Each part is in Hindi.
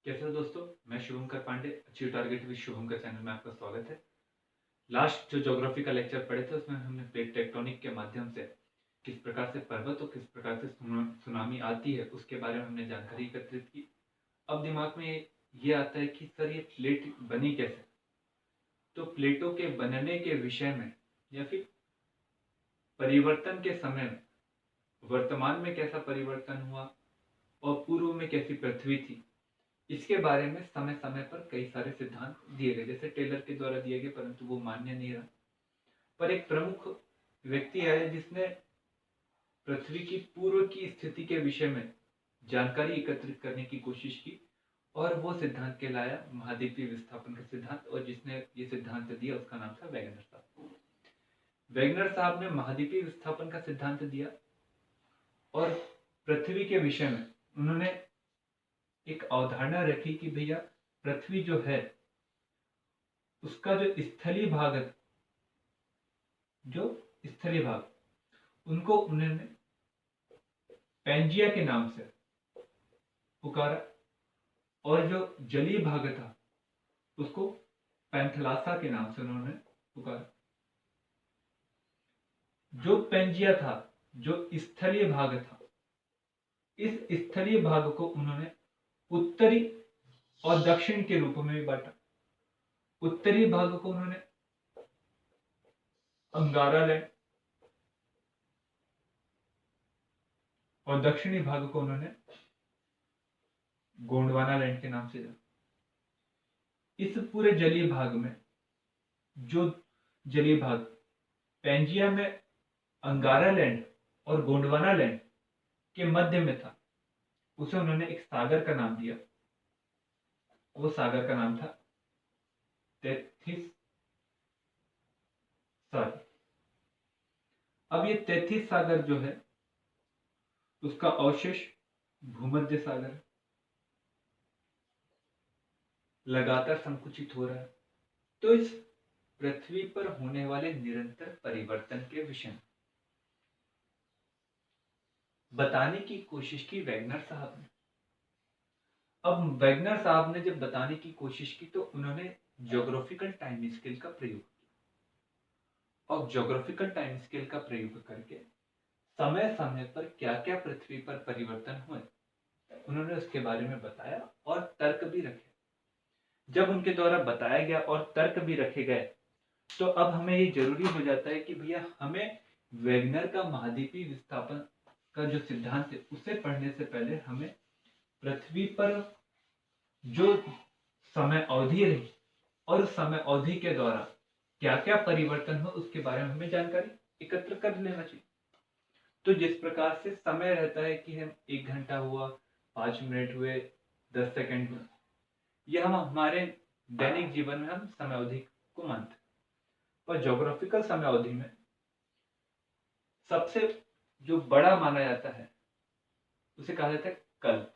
कैसे हो दोस्तों? मैं Shubhankar Pandey, achieve target with Shubhankar channel में आपका स्वागत है। लास्ट जो ज्योग्राफी का लेक्चर पढ़े थे उसमें हमने प्लेट टेक्टोनिक के माध्यम से किस प्रकार से पर्वत और किस प्रकार से सुनामी आती है उसके बारे में हमने जानकारी एकत्रित की। अब दिमाग में ये आता है कि सर ये प्लेट बनी कैसे? तो प्लेटों के बनने के विषय में या फिर परिवर्तन के समय में वर्तमान में कैसा परिवर्तन हुआ और पूर्व में कैसी पृथ्वी थी, इसके बारे में समय समय पर कई सारे सिद्धांत दिए गए, जैसे टेलर के द्वारा दिए गए, परंतु वो मान्य नहीं रहा। पर एक प्रमुख व्यक्ति है जिसने पृथ्वी की पूर्व की स्थिति के विषय में जानकारी एकत्रित करने की कोशिश की और वो सिद्धांत कहलाया महाद्वीपीय विस्थापन का सिद्धांत। और जिसने ये सिद्धांत दिया उसका नाम था वैगनर साहब। वैगनर साहब ने महाद्वीपीय विस्थापन का सिद्धांत दिया और पृथ्वी के विषय में उन्होंने एक अवधारणा रखी कि भैया पृथ्वी जो है उसका जो स्थलीय भाग है, जो स्थलीय भाग उनको उन्होंने पैंजिया के नाम से पुकारा और जो जलीय भाग था उसको पैंथलासा के नाम से उन्होंने पुकारा। जो पैंजिया था, जो स्थलीय भाग था, इस स्थलीय भाग को उन्होंने उत्तरी और दक्षिण के रूप में भी बांटा। उत्तरी भाग को उन्होंने अंगारा लैंड और दक्षिणी भाग को उन्होंने गोंडवाना लैंड के नाम से जाना। इस पूरे जलीय भाग में जो जलीय भाग पैंजिया में अंगारा लैंड और गोंडवाना लैंड के मध्य में था, उसे उन्होंने एक सागर का नाम दिया। वो सागर का नाम था तेथिस सागर। अब ये तेथिस सागर जो है उसका अवशेष भूमध्य सागर है, लगातार संकुचित हो रहा है। तो इस पृथ्वी पर होने वाले निरंतर परिवर्तन के विषय में बताने की कोशिश की वैगनर साहब ने। अब वैगनर साहब ने जब बताने की कोशिश की तो उन्होंने ज्योग्राफिकल टाइम स्केल का प्रयोग किया और ज्योग्राफिकल टाइम स्केल का प्रयोग करके समय समय पर क्या क्या पृथ्वी पर परिवर्तन हुए उन्होंने उसके बारे में बताया और तर्क भी रखे। जब उनके द्वारा बताया गया और तर्क भी रखे गए तो अब हमें ये जरूरी हो जाता है कि भैया हमें वैगनर का महाद्वीपीय विस्थापन का जो सिद्धांत है उसे पढ़ने से पहले हमें पृथ्वी पर जो समय अवधि रही और उस समय अवधि के द्वारा क्या क्या परिवर्तन हो उसके बारे में हमें जानकारी एकत्र कर लेना चाहिए। तो जिस प्रकार से समय रहता है कि हम 1 घंटा हुआ, 5 मिनट हुए, 10 सेकंड हुए, यह हम हमारे दैनिक जीवन में हम समय अवधि को मानते हैं। पर ज्योग्राफिकल समय अवधि में सबसे जो बड़ा माना जाता है उसे कहा जाता है कल्प।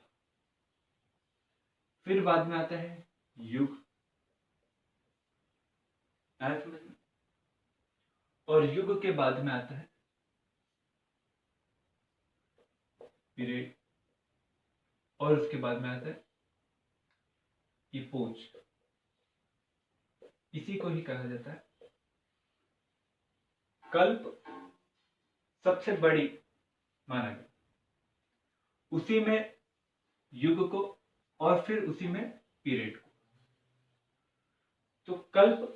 फिर बाद में आता है युग, आया समझ में? और युग के बाद में आता है पीरियड और उसके बाद में आता है इपोज। इसी को ही कहा जाता है कल्प। सबसे बड़ी माना गया, उसी में युग को और फिर उसी में पीरियड को। तो कल्प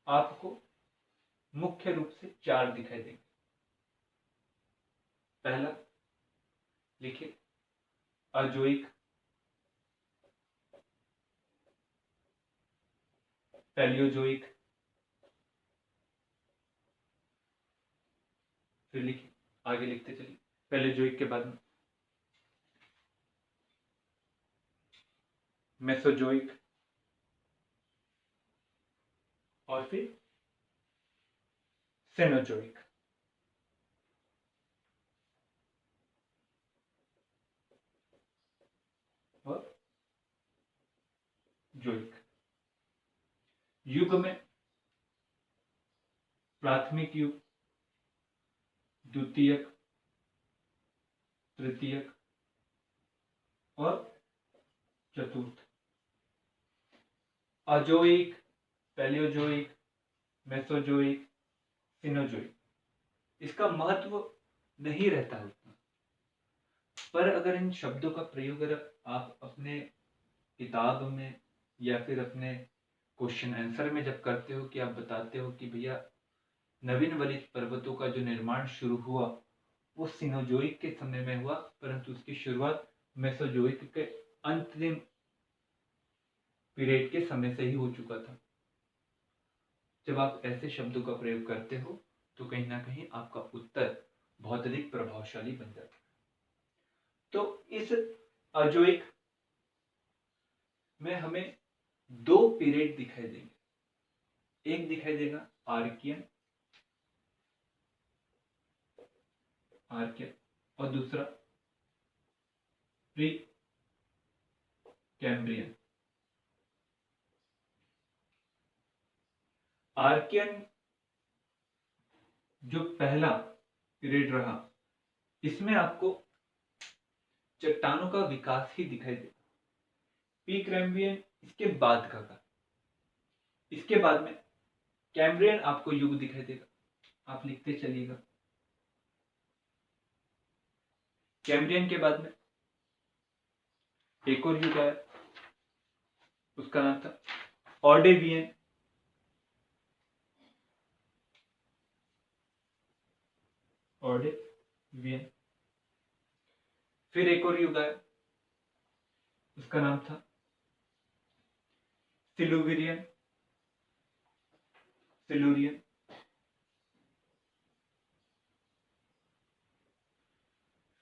आपको मुख्य रूप से 4 दिखाई देंगे। पहला लिखिए अजोइक, पैलियोजोइक, फिर लिखिए आगे लिखते चलिए पैलियोजोइक के बाद में मेसोजोइक और फिर सेनोजोइक। और जोइक। युग में प्राथमिक युग, द्वितीयक, तृतीयक और चतुर्थ, अजोइक, पैलियोजोइक, मेसोजोइक, सिनोजोइक। इसका महत्व नहीं रहता उतना, पर अगर इन शब्दों का प्रयोग अगर आप अपने किताब में या फिर अपने क्वेश्चन आंसर में जब करते हो कि आप बताते हो कि भैया नवीन वलित पर्वतों का जो निर्माण शुरू हुआ वो सिनोजोइक के समय में हुआ, परंतु उसकी शुरुआत मेसोजोइक के अंतिम पीरियड के समय से ही हो चुका था। जब आप ऐसे शब्दों का प्रयोग करते हो तो कहीं ना कहीं आपका उत्तर बहुत अधिक प्रभावशाली बन जाता है। तो इस अजोइक में हमें दो पीरियड दिखाई देंगे। एक दिखाई देगा आर्कियन और दूसरा प्री कैम्ब्रियन। आर्कियन जो पहला पीरियड रहा, इसमें आपको चट्टानों का विकास ही दिखाई देगा। प्री कैम्ब्रियन इसके बाद का था। इसके बाद में कैम्ब्रियन आपको युग दिखाई देगा। आप लिखते चलिएगा। कैम्ब्रियन के बाद में एक और युग आया, उसका नाम था ऑर्डेवियन। ऑर्डेवियन। फिर एक और युग आया, उसका नाम था सिलुरियन।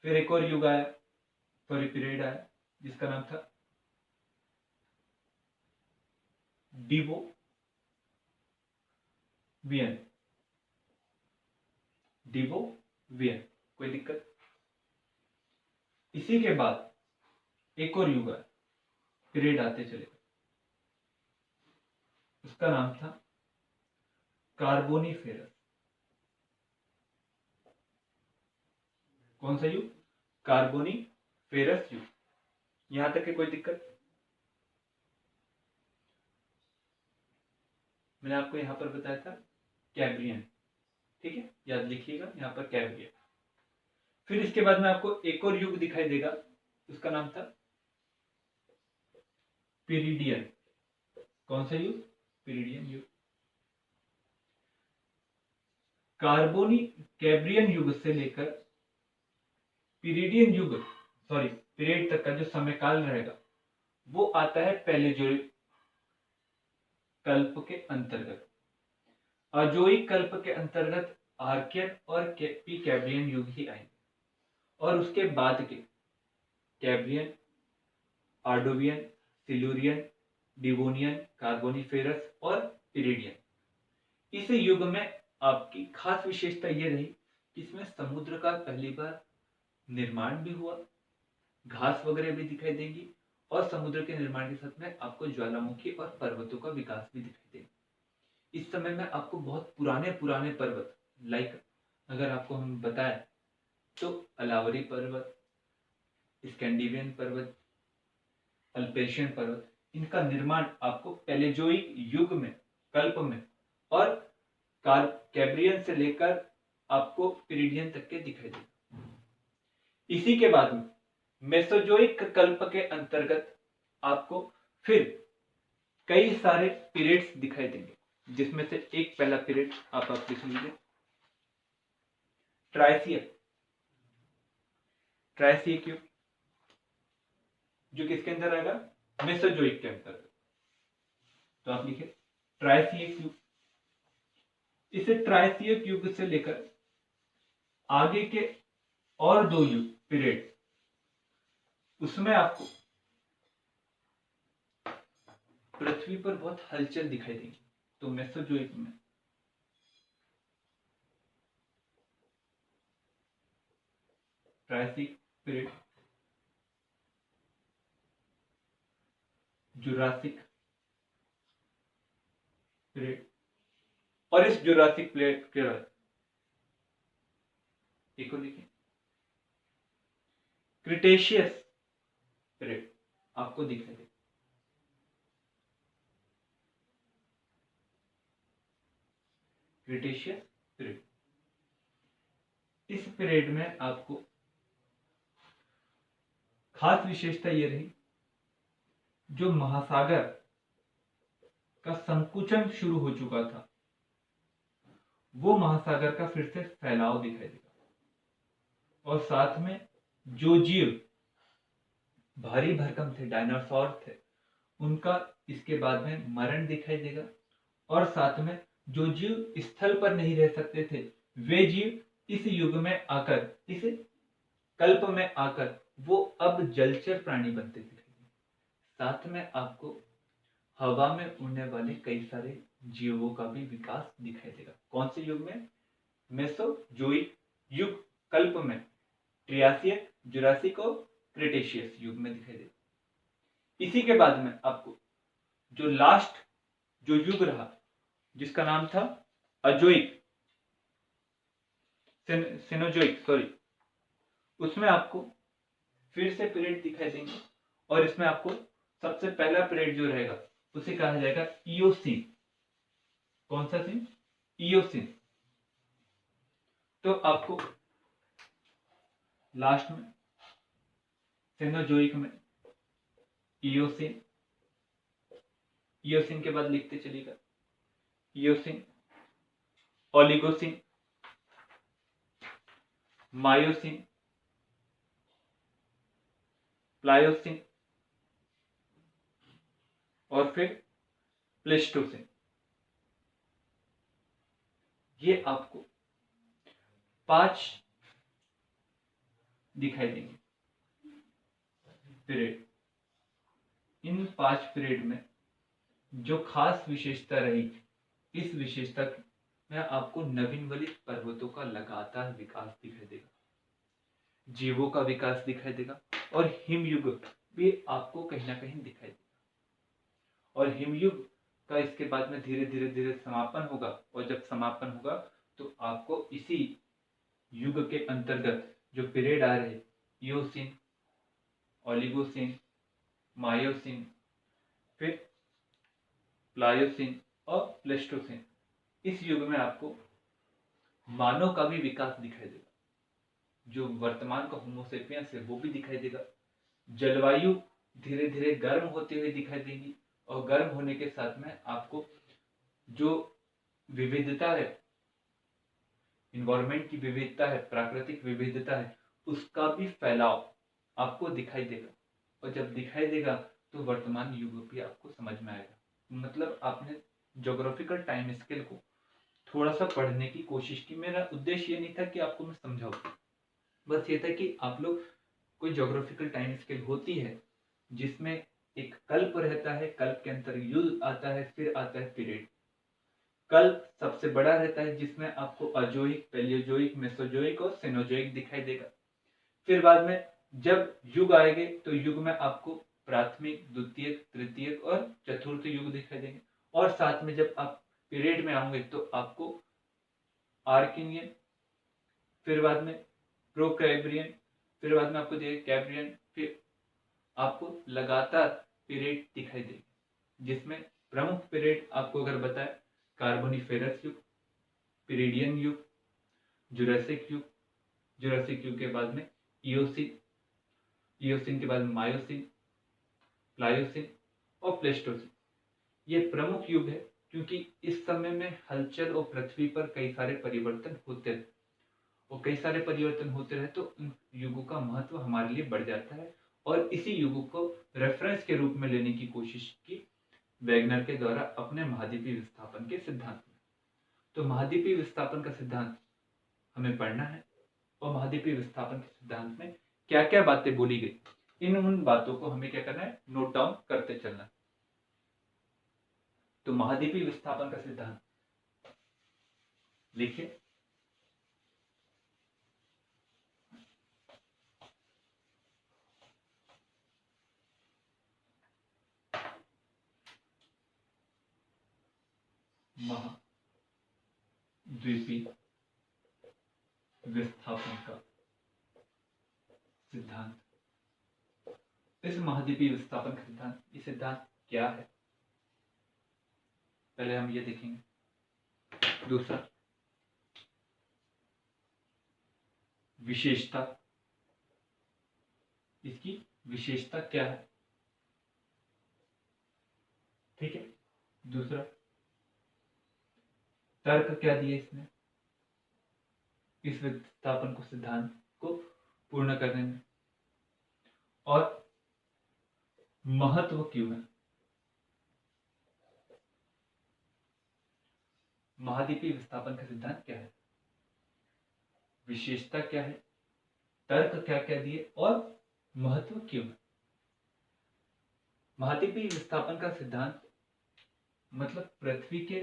फिर एक और युग आया, सॉरी पीरियड आया, जिसका नाम था डिवोवियन। कोई दिक्कत? इसी के बाद एक और युग आया, पीरियड आते चले, उसका नाम था कार्बोनिफेरस। कौन सा युग? कार्बोनिफेरस युग। यहां तक है कोई दिक्कत? मैंने आपको यहां पर बताया था कैम्ब्रियन, ठीक है, याद लिखिएगा यहां पर कैम्ब्रियन। फिर इसके बाद में आपको एक और युग दिखाई देगा, उसका नाम था पीरिडियन। कौन सा युग? पीरिडियन युग। कार्बोनी कैम्ब्रियन युग से लेकर पीरिडियन युग, सॉरी पीरियड तक का जो समय काल रहेगा वो आता है पैलेजोइक कल्प के अंतर्गत। अजोइक कल्प के अंतर्गत आर्कियन और पी कैम्ब्रियन युग ही आएंगे, और उसके बाद के कैम्ब्रियन, आर्डोवियन, सिलुरियन, डिवोनियन, कार्बोनिफेरस और पीरिडियन। इस युग में आपकी खास विशेषता यह रही कि इसमें समुद्र का पहली बार निर्माण भी हुआ, घास वगैरह भी दिखाई देंगी, और समुद्र के निर्माण के साथ में आपको ज्वालामुखी और पर्वतों का विकास भी दिखाई देगा। इस समय में आपको बहुत पुराने पुराने पर्वत, लाइक अगर आपको हम बताएं तो अलावरी पर्वत, स्कैंडिनेवियन पर्वत, अल्पेशियन पर्वत, इनका निर्माण आपको पैलेजोइक युग में, कल्प में, और कैम्ब्रियन से लेकर आपको पीरिडियन तक के दिखाई देगा। इसी के बाद में मेसोजोइक कल्प के अंतर्गत आपको फिर कई सारे पीरियड्स दिखाई देंगे, जिसमें से एक पहला पीरियड आप लिख लीजिए, ट्रायसिक युग, जो किसके अंदर आएगा? मेसोजोइक के अंतर्गत। तो आप लिखे ट्रायसिक युग। इसे ट्रायसिक युग से लेकर आगे के और दो युग पीरियड, उसमें आपको पृथ्वी पर बहुत हलचल दिखाई देगी। तो मेसोजोइक में ट्रायसिक पीरियड, जुरासिक पीरियड, और इस जुरासिक पीरियड के बाद एक और लिखिए क्रिटेशियस पीरियड आपको दिखाई देगा। Cretaceous period. इस पीरियड में आपको खास विशेषता ये रही, जो महासागर का संकुचन शुरू हो चुका था, वो महासागर का फिर से फैलाव दिखाई देगा, और साथ में जो जीव भारी भरकम थे, डायनासोर थे, उनका इसके बाद में मरण दिखाई देगा, और साथ में जो जीव स्थल पर नहीं रह सकते थे, वे जीव इस युग में आकर, इस कल्प में आकर वो अब जलचर प्राणी बनते दिखाई देंगे। साथ में आपको हवा में उड़ने वाले कई सारे जीवों का भी विकास दिखाई देगा। कौन से युग में? मेसोजोइक युग, कल्प में ट्रियासिक, जुरासिक और क्रिटेशियस युग में दिखाई देगा। इसी के बाद में आपको जो लास्ट जो युग रहा, जिसका नाम था अजोइक, सेनोजोइक सॉरी, उसमें आपको फिर से पीरियड दिखाई देंगे, और इसमें आपको सबसे पहला पीरियड जो रहेगा उसे कहा जाएगा इयोसीन। कौन सा सीन? इयोसीन। तो आपको लास्ट में सेनोजोइक में इयोसीन, इयोसीन के बाद लिखते चलिएगा इयोसीन, ओलिगोसीन, मायोसीन, प्लायोसीन और फिर प्लेस्टोसीन। ये आपको 5 दिखाई देंगे पीरियड। इन 5 पीरियड में जो खास विशेषता रही, इस विशेषता में आपको नवीनवलित पर्वतों का लगातार विकास दिखाई देगा, जीवों का विकास दिखाई देगा, और हिमयुग भी आपको कहीं ना कहीं दिखाई देगा। और हिमयुग का इसके बाद में धीरे धीरे धीरे समापन होगा, और जब समापन होगा तो आपको इसी युग के अंतर्गत जो पीरियड आ रहे, इयोसीन, ओलिगोसीन, मायोसीन, फिर प्लायोसीन और प्लेस्टोसीन, इस युग में आपको मानव का भी विकास दिखाई देगा। जो वर्तमान का होमोसेपियंस है वो भी दिखाई देगा। जलवायु धीरे धीरे गर्म होते हुए दिखाई देगी, और गर्म होने के साथ में आपको जो विविधता है, इन्वायरमेंट की विविधता है, प्राकृतिक विविधता है, उसका भी फैलाव आपको दिखाई देगा। और जब दिखाई देगा तो वर्तमान युग भी आपको समझ में आएगा। मतलब आपने ज्योग्राफिकल टाइम स्केल को थोड़ा सा पढ़ने की कोशिश की। मेरा उद्देश्य ये नहीं था कि आपको मैं समझाऊं, बस ये था कि आप लोग, कोई ज्योग्राफिकल टाइम स्केल होती है जिसमें एक कल्प रहता है, कल्प के अंतर युग आता है, फिर आता है पीरियड। कल्प सबसे बड़ा रहता है, जिसमें आपको अजोइक, पैलियोजोइक, मेसोजोइक और सेनोजोइक दिखाई देगा। फिर बाद में जब युग आएंगे तो युग में आपको प्राथमिक, द्वितीयक, तृतीयक और चतुर्थ युग दिखाई देंगे। और साथ में जब आप पीरियड में आओगे तो आपको आर्किनियन, फिर बाद में प्रोकैम्ब्रियन, फिर बाद में आपको कैम्ब्रियन, फिर आपको लगातार पीरियड दिखाई देगी, जिसमें प्रमुख पीरियड आपको अगर बताए, कार्बोनिफेरस युग, पीरियडियन युग, जुरासिक युग, जुरासिक युग के बाद में इयोसिन, इयोसिन के बाद मायोसिन, प्लायोसिन और प्लेस्टोसिन। ये प्रमुख युग है, क्योंकि इस समय में हलचल और पृथ्वी पर कई सारे परिवर्तन होते हैं, और कई सारे परिवर्तन होते रहे तो उन युगों का महत्व हमारे लिए बढ़ जाता है। और इसी युगों को रेफरेंस के रूप में लेने की कोशिश की वैगनर के द्वारा अपने महाद्वीपीय विस्थापन के सिद्धांत में। तो महाद्वीपीय विस्थापन का सिद्धांत हमें पढ़ना है, और महाद्वीपीय विस्थापन के सिद्धांत में क्या क्या बातें बोली गई, इन उन बातों को हमें क्या करना है, नोट डाउन करते चलना है। तो महाद्वीपीय विस्थापन का सिद्धांत लिखिए। महाद्वीपीय विस्थापन का सिद्धांत। इस महाद्वीपीय विस्थापन का सिद्धांत, ये सिद्धांत क्या है, पहले हम ये देखेंगे। दूसरा, विशेषता, इसकी विशेषता क्या है, ठीक है। दूसरा, तर्क क्या दिए इसने इस विस्थापन को, सिद्धांत को पूर्ण करने में, और महत्व क्यों है, महाद्वीपीय विस्थापन का सिद्धांत क्या है, विशेषता क्या है, तर्क क्या क्या दिए और महत्व क्यों है। महाद्वीपीय विस्थापन का सिद्धांत मतलब पृथ्वी के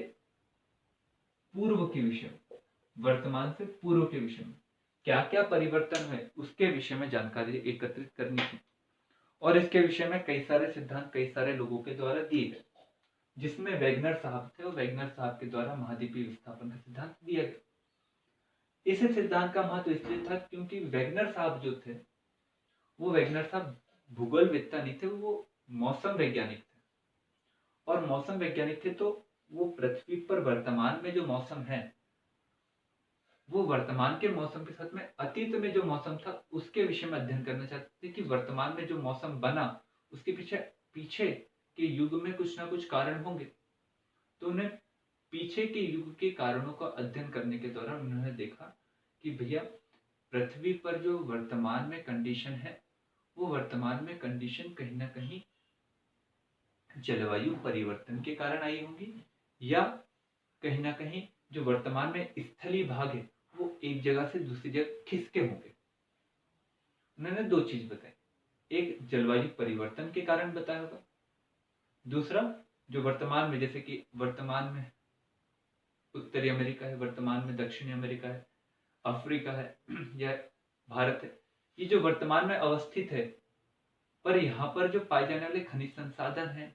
पूर्व के विषय में, वर्तमान से पूर्व के विषय में क्या क्या परिवर्तन है उसके विषय में जानकारी एकत्रित करनी थी। और इसके विषय में कई सारे सिद्धांत कई सारे लोगों के द्वारा दिए गए, जिसमें वैगनर साहब थे और वैगनर साहब के द्वारा महाद्वीपीय विस्थापन का सिद्धांत दिया गया। इस सिद्धांत का महत्व इसलिए था क्योंकि वैगनर साहब जो थे, वो वैगनर साहब भूगोलवेत्ता नहीं थे, वो मौसम वैज्ञानिक थे। और मौसम वैज्ञानिक थे तो वो पृथ्वी पर वर्तमान में जो मौसम है, वो वर्तमान के मौसम के साथ में अतीत में जो मौसम था उसके विषय में अध्ययन करना चाहते थे कि वर्तमान में जो मौसम बना उसके पीछे के युग में कुछ ना कुछ कारण होंगे। तो उन्हें पीछे के युग के कारणों का अध्ययन करने के दौरान उन्होंने देखा कि भैया पृथ्वी पर जो वर्तमान में कंडीशन है, वो वर्तमान में कंडीशन कहीं ना कहीं जलवायु परिवर्तन के कारण आई होगी, या कहीं ना कहीं जो वर्तमान में स्थलीय भाग है वो एक जगह से दूसरी जगह खिसके होंगे। उन्होंने दो चीज बताई, एक जलवायु परिवर्तन के कारण बताया होगा, दूसरा जो वर्तमान में, जैसे कि वर्तमान में उत्तरी अमेरिका है, वर्तमान में दक्षिणी अमेरिका है, अफ्रीका है या भारत है, ये जो वर्तमान में अवस्थित है, पर यहाँ पर जो पाए जाने वाले खनिज संसाधन है,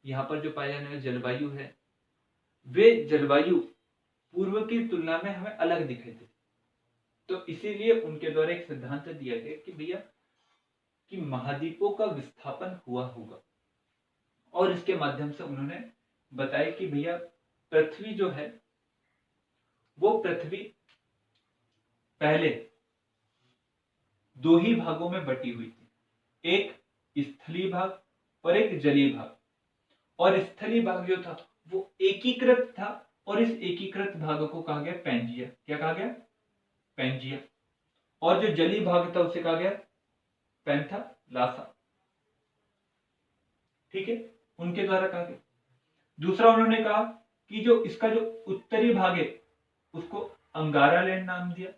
यहाँ पर जो पाए जाने वाली जलवायु है, वे जलवायु पूर्व की तुलना में हमें अलग दिखाई देती। तो इसीलिए उनके द्वारा एक सिद्धांत दिया गया कि भैया कि महाद्वीपों का विस्थापन हुआ होगा। और इसके माध्यम से उन्होंने बताया कि भैया पृथ्वी जो है वो पृथ्वी पहले दो ही भागों में बटी हुई थी, एक स्थलीय भाग और एक जलीय भाग। और स्थलीय भाग जो था वो एकीकृत था, और इस एकीकृत भाग को कहा गया पैंजिया। क्या कहा गया? पैंजिया। और जो जलीय भाग था उसे कहा गया पैंथालासा। ठीक है, उनके द्वारा कहा गया। दूसरा उन्होंने कहा कि जो इसका जो उत्तरी भाग है उसको अंगारा लैंड नाम दिया,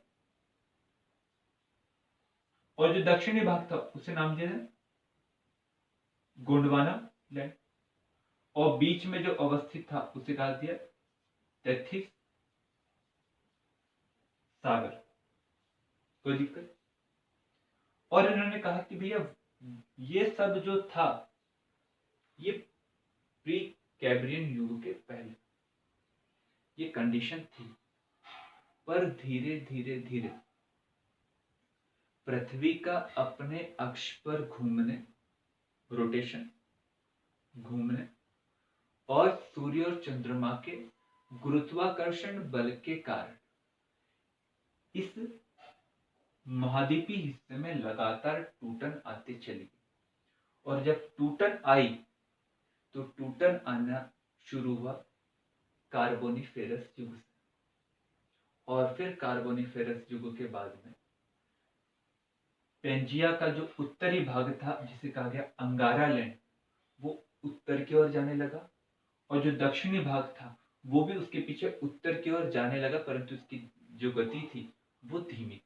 और जो दक्षिणी भाग था उसे नाम दिया गोंडवाना लैंड, और बीच में जो अवस्थित था उसे कहा दिया तैथिस सागर। कोई दिक्कत? और इन्होंने कहा कि भैया ये सब जो था ये प्री कैब्रियन युग के पहले ये कंडीशन थी, पर धीरे धीरे धीरे पृथ्वी का अपने अक्ष पर घूमने, रोटेशन, घूमने, और सूर्य और चंद्रमा के गुरुत्वाकर्षण बल के कारण इस महाद्वीपीय हिस्से में लगातार टूटन आती चली गई। और जब टूटन आई तो टूटन आना शुरू हुआ कार्बोनिफेरस युग से, और फिर कार्बोनिफेरस युग के बाद में पेंजिया का जो उत्तरी भाग था जिसे कहा गया अंगारा लैंड, वो उत्तर की ओर जाने लगा, और जो दक्षिणी भाग था वो भी उसके पीछे उत्तर की ओर जाने लगा, परंतु उसकी जो गति थी वो धीमी थी।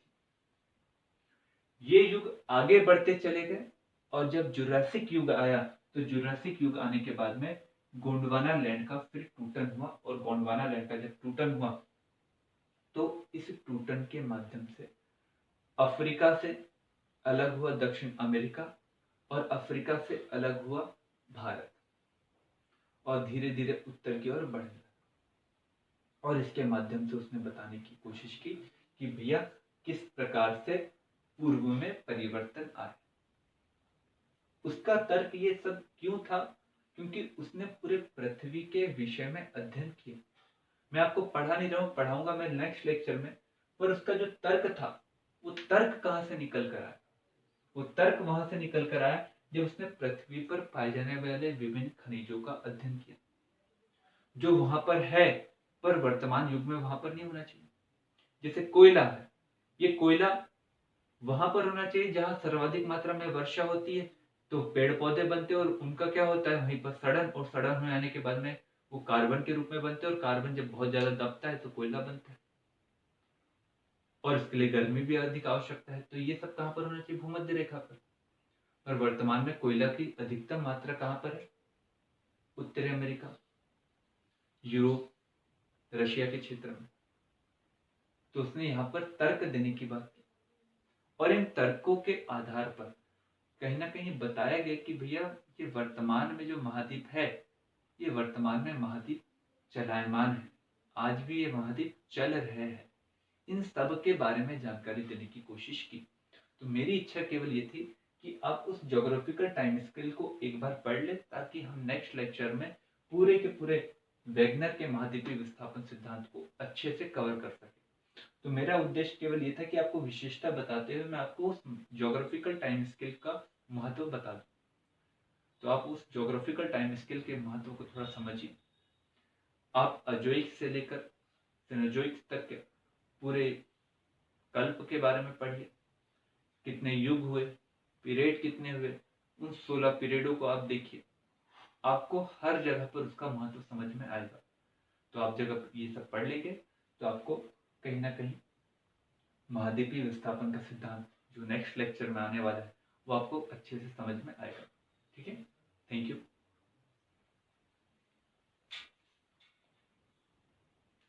ये युग आगे बढ़ते चले गए, और जब जुरासिक युग आया तो जुरासिक युग आने के बाद में गोंडवाना लैंड का फिर टूटन हुआ, और गोंडवाना लैंड का जब टूटन हुआ तो इस टूटन के माध्यम से अफ्रीका से अलग हुआ दक्षिण अमेरिका, और अफ्रीका से अलग हुआ भारत, और धीरे धीरे उत्तर की ओर बढ़ने लगा। और इसके माध्यम से उसने बताने की कोशिश की कि भैया किस प्रकार से पूर्व में परिवर्तन आए। उसका तर्क ये सब क्यों था? क्योंकि उसने पूरे पृथ्वी के विषय में अध्ययन किया। मैं आपको पढ़ा नहीं रहा हूं, पढ़ाऊंगा मैं नेक्स्ट लेक्चर में, पर उसका जो तर्क था वो तर्क कहाँ से निकल कर आया? वो तर्क वहां से निकल कर आया जब उसने पृथ्वी पर पाए जाने वाले विभिन्न खनिजों का अध्ययन किया, जो वहां पर है पर वर्तमान युग में वहां पर नहीं होना चाहिए। जैसे कोयला है, ये कोयला वहां पर होना चाहिए जहां सर्वाधिक मात्रा में वर्षा होती है, तो पेड़ पौधे बनते हैं और उनका क्या होता है वहीं पर सड़न, और सड़न हो जाने के बाद में वो कार्बन के रूप में बनते हैं, और कार्बन जब बहुत ज्यादा दबता है तो कोयला बनता है, और इसके लिए गर्मी भी अधिक आवश्यकता है। तो ये सब कहाँ पर होना चाहिए? भूमध्य रेखा पर। और वर्तमान में कोयला की अधिकतम मात्रा कहाँ पर है? उत्तरी अमेरिका, यूरोप, रशिया के क्षेत्र में। तो उसने यहाँ पर तर्क देने की बात की, और इन तर्कों के आधार पर कहीं ना कहीं बताया गया कि भैया ये वर्तमान में जो महाद्वीप है, ये वर्तमान में महाद्वीप चलायमान है, आज भी ये महाद्वीप चल रहे हैं। इन सब के बारे में जानकारी देने की कोशिश की। तो मेरी इच्छा केवल ये थी कि आप उस ज्योग्राफिकल टाइम स्केल को एक बार पढ़ ले, ताकि हम नेक्स्ट लेक्चर में पूरे के पूरे वैगनर के महाद्वीपीय विस्थापन सिद्धांत को अच्छे से कवर कर सके। तो मेरा उद्देश्य केवल ये था कि आपको विशेषता बताते हुए मैं आपको उस ज्योग्राफिकल टाइम स्केल का महत्व बता दूं। तो आप उस ज्योग्राफिकल टाइम स्केल के महत्व को थोड़ा समझिए। आप अजोइक से लेकर सेनोजोइक तक के पूरे कल्प के बारे में पढ़िए, कितने युग हुए, पीरियड कितने हुए, उन 16 पीरियडों को आप देखिए, आपको हर जगह पर उसका महत्व समझ में आएगा। तो आप जब ये सब पढ़ लेंगे तो आपको कहीं ना कहीं महाद्वीपीय विस्थापन का सिद्धांत जो नेक्स्ट लेक्चर में आने वाला है वो आपको अच्छे से समझ में आएगा। ठीक है, थैंक यू।